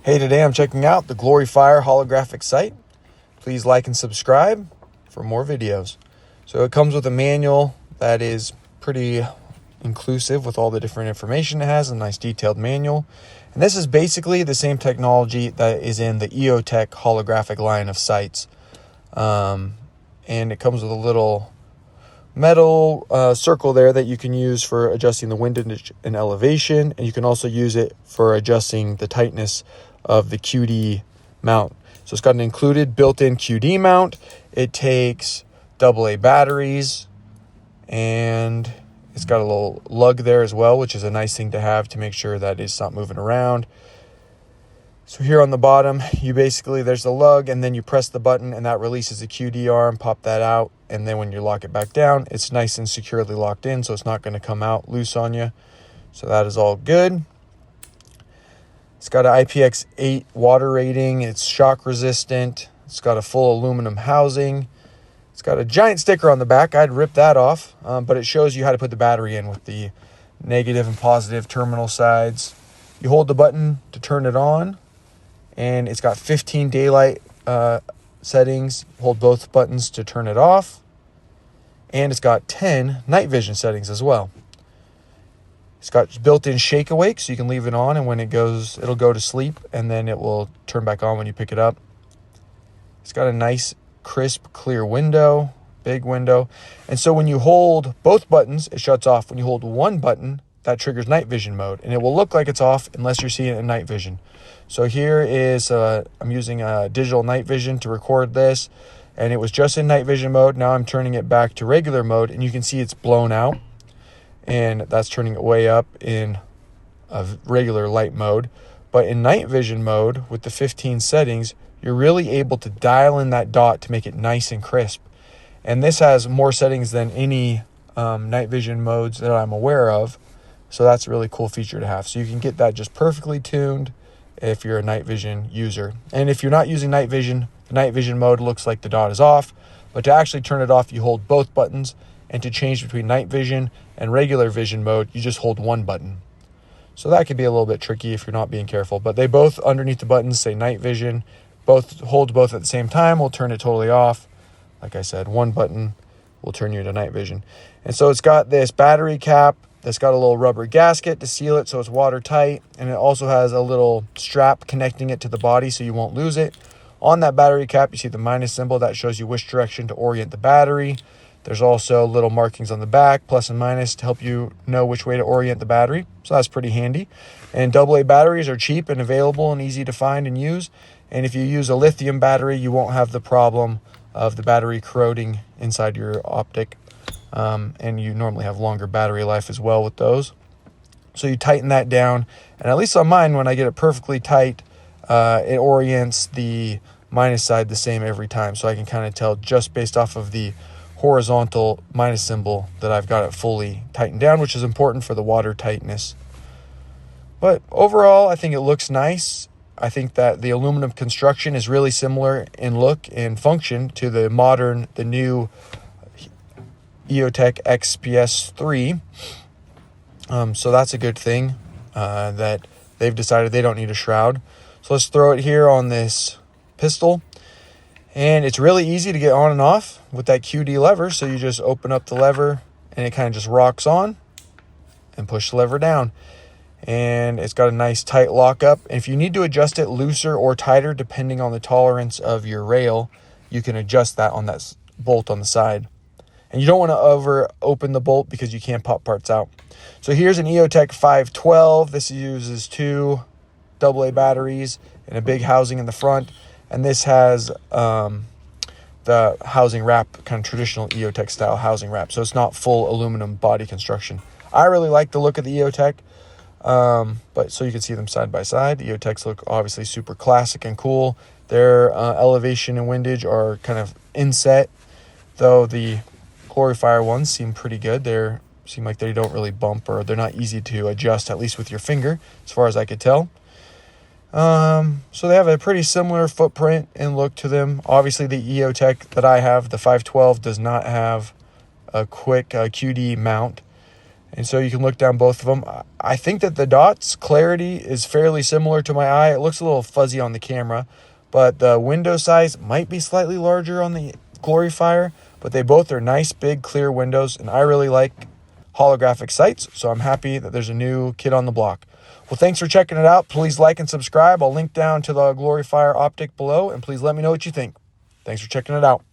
Hey, today I'm checking out the GloryFire Holographic site. Please like and subscribe for more videos. So it comes with a manual that is pretty inclusive with all the different information it has, a nice detailed manual. And this is basically the same technology that is in the EOTech Holographic line of sights. And it comes with a little metal circle there that you can use for adjusting the windage and elevation, and you can also use it for adjusting the tightness of the QD mount. So it's got an included built-in QD mount. It takes AA batteries, and it's got a little lug there as well, which is a nice thing to have to make sure that it's not moving around. So here on the bottom, there's the lug, and then you press the button and that releases the QD arm, pop that out, and then when you lock it back down, it's nice and securely locked in, so it's not going to come out loose on you. So that is all good. It's got an IPX8 water rating. It's shock resistant. It's got a full aluminum housing. It's got a giant sticker on the back. I'd rip that off, but it shows you how to put the battery in with the negative and positive terminal sides. You hold the button to turn it on, and it's got 15 daylight settings. Hold both buttons to turn it off, and it's got 10 night vision settings as well. It's got built-in shake awake, so you can leave it on, and when it goes, it'll go to sleep, and then it will turn back on when you pick it up. It's got a nice, crisp, clear window, big window. And so when you hold both buttons, it shuts off. When you hold one button, that triggers night vision mode, and it will look like it's off unless you're seeing it in night vision. So here is, I'm using a digital night vision to record this, and it was just in night vision mode. Now I'm turning it back to regular mode, and you can see it's blown out, and that's turning it way up in a regular light mode. But in night vision mode, with the 15 settings, you're really able to dial in that dot to make it nice and crisp. And this has more settings than any night vision modes that I'm aware of. So that's a really cool feature to have. So you can get that just perfectly tuned if you're a night vision user. And if you're not using night vision, the night vision mode looks like the dot is off. But to actually turn it off, you hold both buttons. And to change between night vision and regular vision mode, you just hold one button. So that could be a little bit tricky if you're not being careful. But they both, underneath the buttons, say night vision. Hold both at the same time will turn it totally off. Like I said, one button will turn you to night vision. And so it's got this battery cap that's got a little rubber gasket to seal it so it's watertight. And it also has a little strap connecting it to the body so you won't lose it. On that battery cap, you see the minus symbol that shows you which direction to orient the battery. There's also little markings on the back, plus and minus, to help you know which way to orient the battery. So that's pretty handy. And AA batteries are cheap and available and easy to find and use. And if you use a lithium battery, you won't have the problem of the battery corroding inside your optic. And you normally have longer battery life as well with those. So you tighten that down. And at least on mine, when I get it perfectly tight, it orients the minus side the same every time. So I can kind of tell just based off of the horizontal minus symbol that I've got it fully tightened down, which is important for the water tightness. But overall, I think it looks nice. I think that the aluminum construction is really similar in look and function to the new EOTech EXPS3. So that's a good thing that they've decided they don't need a shroud. So let's throw it here on this pistol. And it's really easy to get on and off with that QD lever. So you just open up the lever and it kind of just rocks on and push the lever down. And it's got a nice tight lockup. And if you need to adjust it looser or tighter, depending on the tolerance of your rail, you can adjust that on that bolt on the side. And you don't want to over open the bolt because you can pop parts out. So here's an EOTech 512. This uses 2 AA batteries and a big housing in the front. And this has the housing wrap, kind of traditional EOTech style housing wrap. So it's not full aluminum body construction. I really like the look of the EOTech. But so you can see them side by side. The EOTechs look obviously super classic and cool. Their elevation and windage are kind of inset, though the GloryFire ones seem pretty good. Seem like they don't really bump, or they're not easy to adjust, at least with your finger, as far as I could tell. So they have a pretty similar footprint and look to them. Obviously, the EOTech that I have, the 512, does not have a quick QD mount. And so you can look down both of them. I think that the dots clarity is fairly similar to my eye. It looks a little fuzzy on the camera, but the window size might be slightly larger on the GloryFire, but they both are nice, big, clear windows, and I really like holographic sights, so I'm happy that there's a new kid on the block. Well, thanks for checking it out. Please like and subscribe. I'll link down to the GloryFire optic below, and please let me know what you think. Thanks for checking it out.